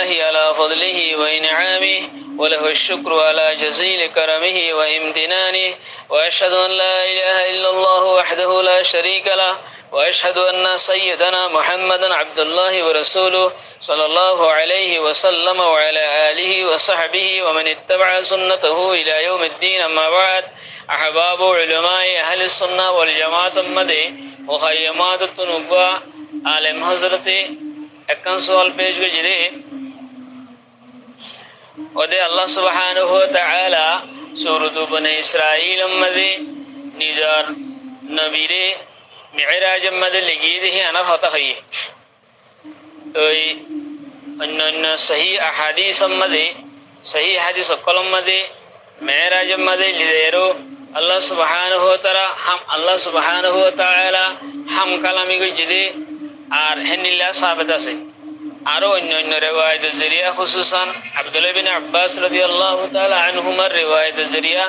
لله على فضله وإنعامه وله الشكر على جزيل كرمه وامتنانه وأشهد أن لا إله إلا الله وحده لا شريك له وأشهد أن سيدنا محمدا عبد الله ورسوله صلى الله عليه وسلم وعلى آله وصحبه ومن اتبع سنته إلى يوم الدين. أما بعد، أحباب علماء أهل السنة والجماعة مدي وخيمات التنقى عالم حضرت اکن سوال پیش گجرے ودے اللہ سبحانہ وتعالی سورۃ بنی اسرائیل مدی نجار نبیرے معراج مدی لگی دی انا ہوتا ہے تو ان صحیح احادیث مدی صحیح حدیث کلم مدی معراج مدی لیرو اللہ سبحانہ وتعالی ہم کلامی گجدے আর হেনিল্লা সাহাবাত আছে আরো অন্য রিওয়ায়াতের জরিয়া খুসুসান আব্দুল্লাহ বিন আব্বাস রাদিয়াল্লাহু তাআলা আনহুমার রিওয়ায়াতের জরিয়া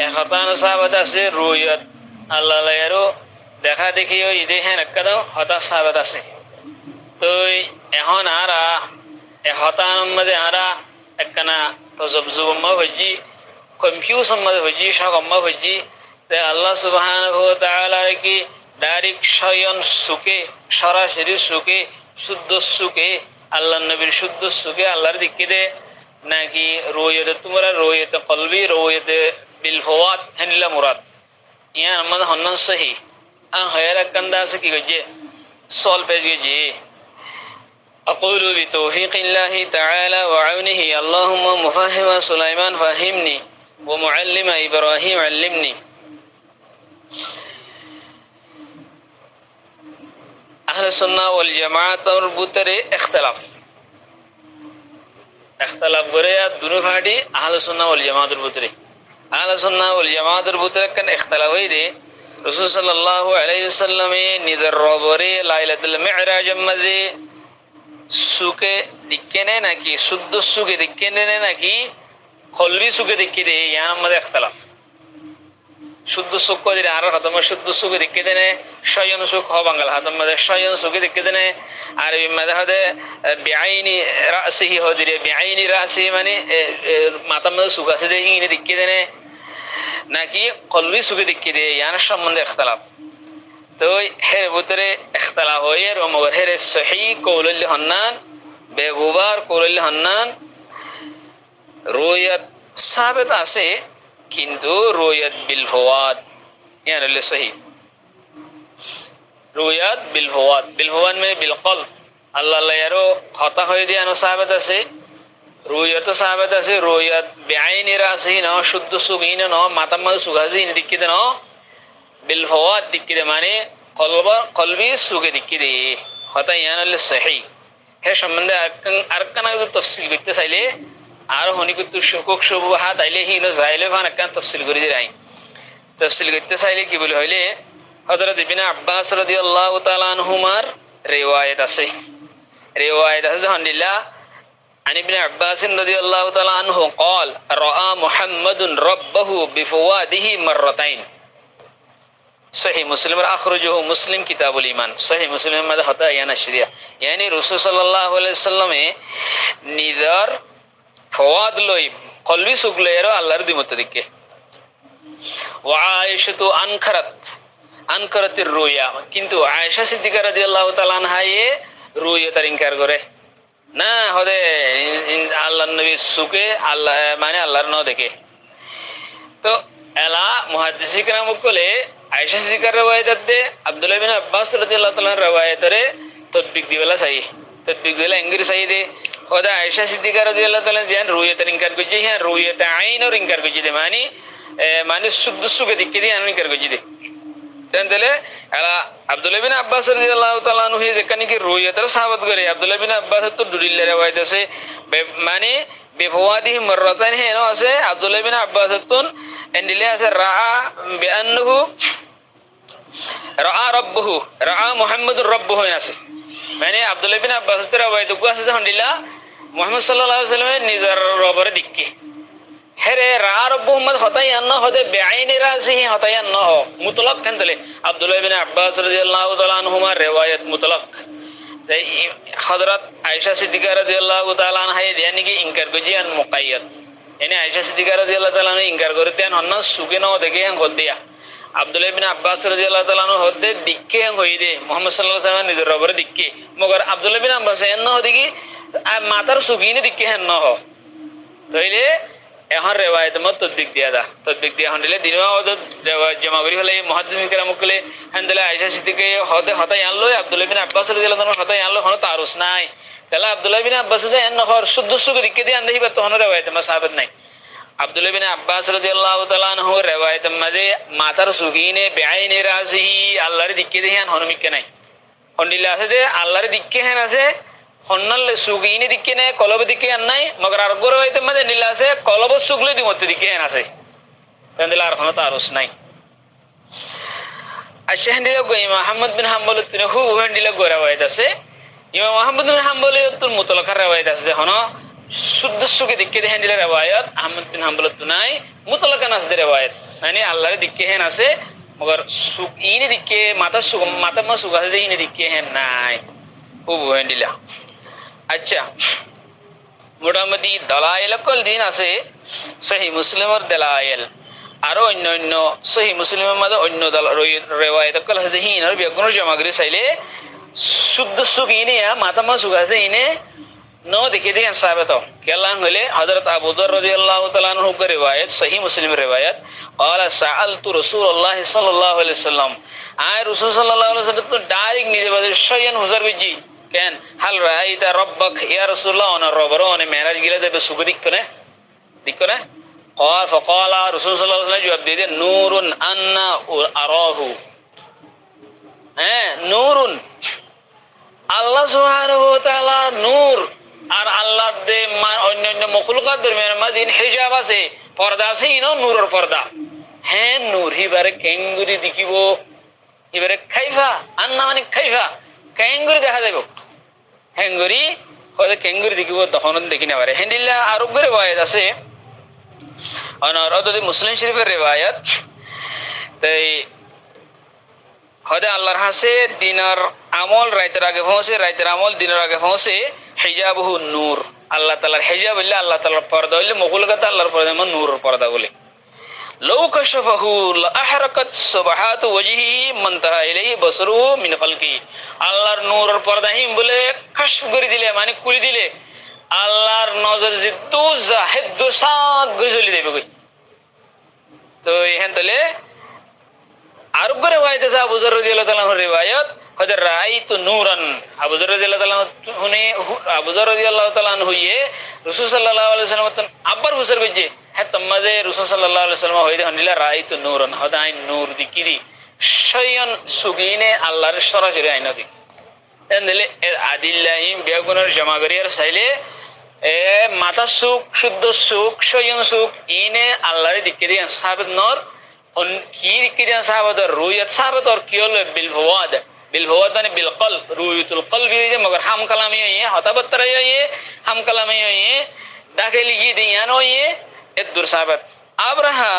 এখাতান সাহাবাত আছে রুয়াত আল্লাহ লায়ারো দেখা দেখিও ইদে হেন একদম হতা সাহাবাত আছে তো এখন আরা এখাতান মধ্যে আরা একনা তজবজুমা হজি কনফিউশন মধ্যে হজি শাকম্মা হজি তে আল্লাহ সুবহানাহু ওয়া তাআলা কি ডাইরেক্ট শয়ন সুকে সরাসরি সুকে শুদ্ধ সুকে আল্লাহ নবীর শুদ্ধ সুকে আল্লাহর দিকে দে নাকি রুয়ায়াত তোমরা রুয়ায়াত কলবি রুয়ায়াত বিল ফাওয়াত হেনলা মুরাদ ইয়া আমাদের হন্নান সহি আ হায়রা কান্দা সে কি গজে সল পেজ গজে أقول بتوفيق الله تعالى وعونه اللهم مفهم سليمان فهمني ومعلم إبراهيم علمني. أهل السنة والجماعة ভিতরে اختلاف করে দুনো ফাটি আহলে সুন্নাহ ওয়াল জামাতের ভিতরে আহলে সুন্নাহ ওয়াল জামাতের ভিতরে কেন اختلاف হইছে রাসূল সাল্লাল্লাহু আলাইহি ওয়াসাল্লামে নিজের রবরে লাইলাতুল মি'রাজ মধ্যে সুকে দিকেনে নাকি শুদ্ধ সুকে দিকেনে নাকি কলবি সুকে দিকে ইয়ার মধ্যে اختلاف শুদ্ধ সুখ করে আর খতম শুদ্ধ সুখ দেখে দেনে শয়ন সুখ হ বাংলা হাতম মধ্যে শয়ন সুখ দেখে দেনে আরবি মধ্যে হদে বিআইনি রাসিহি হদিরে বিআইনি রাসি মানে মাথার মধ্যে সুখ আছে ইংরে দেখে দেনে নাকি কলবি সুখ দেখে দে ইয়ার সম্বন্ধে اختلاف তো এর ভিতরে اختلاف হয় আর মগর হের সহিহ কওলুল হান্নান বেগুবার কওলুল হান্নান রুয়ায়াত সাবিত আছে কিন্তু রুয়ায়াত বিল ফাওয়াত ইয়ার হলো সহি রুয়ায়াত বিল ফাওয়াত মে বিল কলব আল্লাহ লায়ারো কথা হয়ে দিয়ে আনো সাহাবাত আছে রুয়ায়াত সাহাবাত আছে রুয়ায়াত বিআইনি রাসি না শুদ্ধ সুগিনা না মাতাম্মা সুগাজি দিকে দেন বিল ফাওয়াত দিকে মানে কলবি সুগে দিকে দে কথা ইয়ার হলো সহি হে সম্বন্ধে আরকানা তাফসীল করতে চাইলে আর হনিকুত শুকুক শুবহাত আইলে হি নো যাইলে ভান একটা তাফসীল করে দিই তাফসীল করতে চাইলে কি বলে হইলে হযরত ইবনে আব্বাস রাদিয়াল্লাহু তাআলা আনহুমার রিওয়ায়াত আছে আলহামদুলিল্লাহ عن ابن عباس رضي الله تعالى عنه قال راى محمد ربه بفواده مرتين صحيح مسلم اخرجه مسلم كتاب الايمان صحيح مسلم ماذا هتا يعني الشريعه يعني رسول صلى الله عليه وسلم নিদার ফওয়াদ লই কলবি সুখ লইরো আল্লাহর দিমত দিকে ওয়া আয়েশাতু আনকারাতির রুয়া কিন্তু আয়েশা সিদ্দিকা রাদিয়াল্লাহু তাআলা আনহা রুয়া তার ইনকার করে না হদে আল্লাহর নবী সুকে আল্লাহ মানে আল্লাহর ন দেখে তো এলা মুহাদ্দিসিন کرام বলে আয়েশা সিদ্দিকার riwayat দে আব্দুল্লাহ বিন আব্বাস রাদিয়াল্লাহু তাআলা riwayat রে তদবিক দিবেলা চাই তদবিক দিবেলা ইংরেজি চাই দে ওদা আয়েশা সিদ্দিকা রাদিয়াল্লাহু তাআলা জান রুয়ায়াত ইনকার করছে হ্যাঁ রুয়ায়াত আইন আর ইনকার করছে দে মানে শুদ্ধ সুকে দিকে দিয়ে ইনকার করছে দে তাহলে এলা আব্দুল্লাহ বিন আব্বাস রাদিয়াল্লাহু তাআলা আনহু যেখানে কি রুয়ায়াতের সাহাবত করে আব্দুল্লাহ বিন আব্বাস তো দুলিল্লাহ riwayat আছে মানে বিফওয়াদিহি মাররাতান হে নো আছে আব্দুল্লাহ বিন আব্বাস তুন এন্ডিলে আছে রাআ বিআন্নাহু রাআ রাব্বুহু রাআ মুহাম্মাদুর রাব্বুহু আছে মানে আব্দুল্লাহ বিন আব্বাস এর riwayat কো আছে আলহামদুলিল্লাহ মুহাম্মদ সাল্লাল্লাহু আলাইহি ওয়াসাল্লামের নিজের রবরে দিকে হেরে রাআ রাব্বুহু মত হতাই আন্ন হদে বিআইনি রাসিহি হতাই আন্ন মুতলাক কেনতলে আব্দুল্লাহ বিন আব্বাস রাদিয়াল্লাহু তাআলা আনহুমার riwayat মুতলাক হযরত আয়েশা সিদ্দিকা রাদিয়াল্লাহু তাআলা আনহা দেয়ানি কি ইনকার গজিয়ান মুকাইয়াদ এনে আয়েশা সিদ্দিকা রাদিয়াল্লাহু তাআলা আনহা ইনকার করতেন হন্ন সুগে ন দেখে হদিয়া আব্দুল্লাহ ইবনে আব্বাস রাদিয়াল্লাহু তাআলা আনহু হদে দিক্কে হইদে মুহাম্মদ সাল্লাল্লাহু আলাইহি ওয়াসাল্লাম নিজের রবরে দিক্কে মগর আব্দুল্লাহ ইবনে আব্বাস এন্ন হদিকি মাতার সুগিনে দিক্কে হেন ন হ তইলে এখন রেওয়ায়ত মত তদবিক দিয়া দা তদবিক দিয়া হন্দিলে দিনও জমা করি হলে মুহাদ্দিসিন কেরাম কলে হন্দিলে আয়েশা সিদ্দিকা হতে হতাই আনলো আব্দুল্লাহ ইবনে আব্বাস রাদিয়াল্লাহু তাআলা হতাই আনলো হন তারুস নাই তাহলে আব্দুল্লাহ ইবনে আব্বাস দে এন্ন হর শুদ্ধ সুগে দিক্কে দিয়ে আনদেহি বাত হন রেওয়ায়ত মা সাহাবত নাই আব্দুল্লাহ ইবনে আব্বাস রাদিয়াল্লাহু তাআলা আনহু রেওয়ায়ত মাঝে মাতার সুগিনে বেআইনে রাজিহি আল্লাহর দিক্কে দেহিয়ান হনমিকে নাই হন্দিলে আছে যে আল্লাহর দিক্কে হেন আছে হন্নালে সুগিনে দিক্কে নাই কলব দিক্কে আন নাই মগর আর গর হইতে মাঝে নীলা আছে কলব সুগলে দিমতে দিক্কে হেন আছে তাহলে আর কোনো তারুস নাই আচ্ছা হন্দিলে গো ইমাম আহমদ বিন হাম্বল তিনি হু হন্দিলে গো রেওয়ায়ত আছে ইমাম আহমদ বিন হাম্বল তুল মুতলাকা রেওয়ায়ত আছে যে হন শুদ্ধ সুগে দিক্কে দেহেন দিলে রেওয়ায়ত আহমদ বিন হাম্বল তুনাই মুতলাকা নাস দে রেওয়ায়ত মানে আল্লাহর দিক্কে হেন আছে মগর সুগ ইনি দিক্কে মাতা মা সুগ আছে ইনি দিক্কে হেন নাই হু হন্দিলা আচ্ছা মোটামুটি দলাইল কল দিন আছে সহি মুসলিমের দলাইল আরো অন্য অন্য সহি মুসলিমের মধ্যে অন্য রেওয়ায়ত কল আছে হিনার বিজ্ঞান জমাগরি চাইলে শুদ্ধ সুখ ইনে মাতা মা সুখ আছে ইনে ন দেখে দিয়ে সাবেত কেলান হলে হযরত আবু যর রাদিয়াল্লাহু তাআলা আনহু কে রিওয়ায়াত সহি মুসলিম রিওয়ায়াত قال سألت رسول الله صلى الله عليه وسلم আয় রাসূল সাল্লাল্লাহু আলাইহি ওয়াসাল্লাম তো ডাইরেক্ট নিজে বলে শয়ন হুজুর বিজি কেন হাল রাআইতা রাব্বাক ইয়া রাসূলুল্লাহ ওনা রবর ওনে মেরাজ গিলে দেবে সুখ দিকনে قال فقال رسول صلى الله عليه وسلم জবাব দিয়ে নূরুন আন্না আরাহু নূরুন আল্লাহ সুবহানাহু ওয়া তাআলা নূর আর আল্লাহ দে অন্য অন্য মখলুকাত দরমিয়ান মাঝে হিজাব আছে পর্দা আছে ইনো নূরের পর্দা নূর হিবারে কেঙ্গুরি দেখিব এবারে খাইফা আন্না মানে খাইফা কেঙ্গুরি দেখা যাইব হেঙ্গুরি হয়তো কেঙ্গুরি দেখিব তখন দেখি না পারে হেন্দিল্লা আরব রিওয়ায়াত আছে অনরদ মুসলিম শরীফের রিওয়ায়াত তাই হদে আল্লাহর হাসে দিনার আমল রাইতের আগে পৌঁছে রাইতের আমল দিনের আগে পৌঁছে হিজাবহু নূর আল্লাহ তাআলার হিজাব হইলে আল্লাহ তাআলার পর্দা হইলে মখলুকাত আল্লাহর পর্দা মানে নূরের পর্দা বলে লাউ কাশাফাহু লাআহরাকাত সুবহাতু ওয়াজহিহি মানতাহা ইলাইহি বসরুহু মিন খালকি আল্লাহর নূরের পর্দা হিম বলে কাশফ করে দিলে মানে খুলে দিলে আল্লাহর নজর জিদ্দু জাহিদু সাদ গজলি দেবে কই তো এখান থেকে আরব রিওয়ায়াত আছে আবু যর রাদিয়াল্লাহু তাআলা এর রিওয়ায়াত হযরত রাআইতু নূরান আবু যর রাদিয়াল্লাহু তাআলা হুনে আবু যর রাদিয়াল্লাহু তাআলা হইয়ে রাসূল সাল্লাল্লাহু আলাইহি ওয়াসাল্লাম আব্বার হুসর গজে তম্মাজে রাসূল সাল্লাল্লাহু আলাইহি ওয়াসাল্লাম হইতে হনিলা রাআইতু নূরান হদাই নূর দিকিরি শয়ন সুগিনে আল্লাহর সরাসরি আইনতি এন্দেলে আদিল্লাহিম বেগুনের জমাগরিয়ার চাইলে মাতা সুখ শুদ্ধ সুখ শয়ন সুখ ইনে আল্লাহর দিকিরি সাহাবত নর কি দিকিরি সাহাবত রুয়াত সাহাবত আর কি হলো বিলফওয়াদ মানে বিলকলব রুয়াতুল কলবি মগর হাম কালামি হইয়ে হতাবত্তর হইয়ে হাম কালামি হইয়ে দাখিলি কি দিয়ান হইয়ে এদুর সাহাবত আবরাহা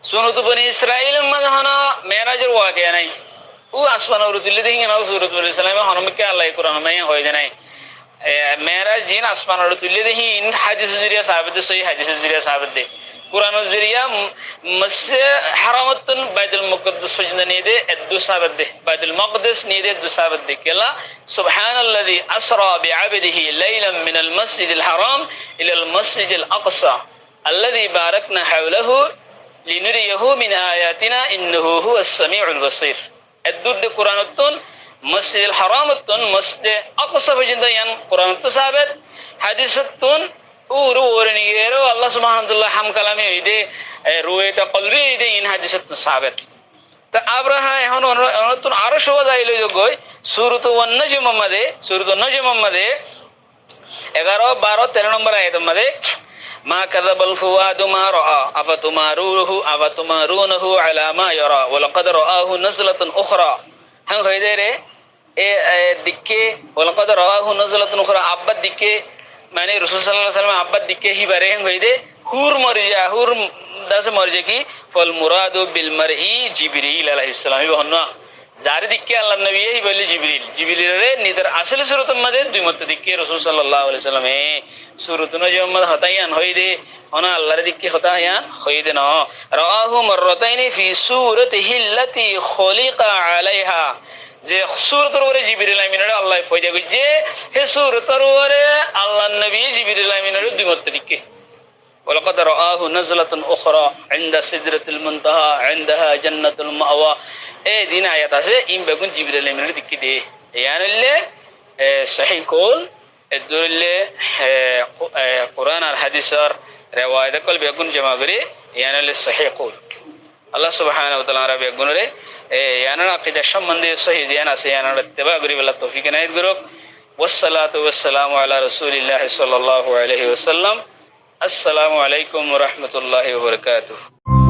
সুনত বনি ইসরাইল মদহনা মেরাজের ওয়াকিয়া নাই ও আসমান উরুতুল্লি দিন না সুরত বনি ইসলাম হনমকে আল্লাহ কুরআন মে হই জানাই মেরাজ জিন আসমান উরুতুল্লি দিন হাদিস জরিয়া সাহাবত সহি হাদিস জরিয়া সাহাবত দে কুরআন জরিয়া মসজিদ হারামাতুন বাইতুল মুকদ্দাস পর্যন্ত নিয়ে দে এদু সাহাবত দে বাইতুল মুকদ্দাস নিয়ে দে দু সাহাবত দে কেলা সুবহানাল্লাযী আসরা বিআবদিহি লাইলাম মিনাল মাসজিদিল হারাম ইলাল মাসজিদিল আকসা আল্লাযী বারাকনা হাওলাহু লিনুরিয়াহু মিন আয়াতিনা ইন্নাহু হুয়াস সামিউল বাসীর এদুর দে কুরআনতুন মসজিদিল হারামাতুন মসজিদ আকসা পর্যন্ত ইয়ান কুরআনত সাহাবত হাদিসতুন উরু ওরনিগেরো আল্লাহ সুবহানাহু ওয়া তাআলা হাম কালামে হইদে রুয়াতা কলবি হইদে ইন হাদিসতুন সাহাবত তা আবরাহা এখন নতুন আরো শোভা যাইলো যোগ্য সূরাত ওয়ান-নাজম মধ্যে সূরাত ওয়ান-নাজম মধ্যে 11 12 13 নম্বর আয়াতের মধ্যে মা কাযাবাল ফুয়াদু মা রাআ আফাতুমারুহু আলা মা ইয়ারা ওয়া লাকাদ রাআহু নাজলাতান উখরা হ্যাঁ হইদে রে এ দিকে ওয়া লাকাদ রাআহু নাজলাতান উখরা আব্বা দিকে মানে রাসূল সাল্লাল্লাহু আলাইহি ওয়াসাল্লাম আব্বা দিকে হিবারে হইদে হুর মরজা হুর দাস মরজা কি ফল মুরাদু বিল মারই জিবরিল আলাইহিস সালাম ইবহন্না যারে দিকে আল্লাহ নবী এই বলে জিবরিল জিবরিলের নিজের আসল সুরতের মধ্যে দুই মত দিকে রাসূল সাল্লাল্লাহু আলাইহি সাল্লাম সুরতুন জম্মদ হতায়ান হইদে অনা আল্লাহর দিকে হতায়ান হইদে না রাহু মাররাতাইনি ফি সূরাতিহি আল্লাতী খুলিকা আলাইহা যে সূরতের উপরে জিবরিল আমিনের আল্লাহ পয়দা কইছে হে সূরতের উপরে আল্লাহর নবী জিবরিল আমিনের দুই মত দিকে ولقد رآه نزلة أخرى عند سدرة المنتهى عندها جنة المأوى এই দিন আয়াত আছে ইম বেগুন জিবরিল আমিনের দিকে দে ইয়ানলে সহিহ কোল এদুল্লে কোরআন আর হাদিসের রিওয়ায়াত কল বেগুন জমা করে ইয়ানলে সহিহ কোল আল্লাহ সুবহানাহু ওয়া তাআলা বেগুনরে ইয়ানার আকীদা সম্বন্ধে সহিহ জ্ঞান আছে ইয়ানার ইত্তেবা করি বলা তৌফিক ইনায়াত করুক ওয়াসসালাতু ওয়াসসালামু আলা রাসূলিল্লাহ সাল্লাল্লাহু আলাইহি ওয়াসাল্লাম আসসালামু আলাইকুম ওয়া রাহমাতুল্লাহি ওয়া বারাকাতুহু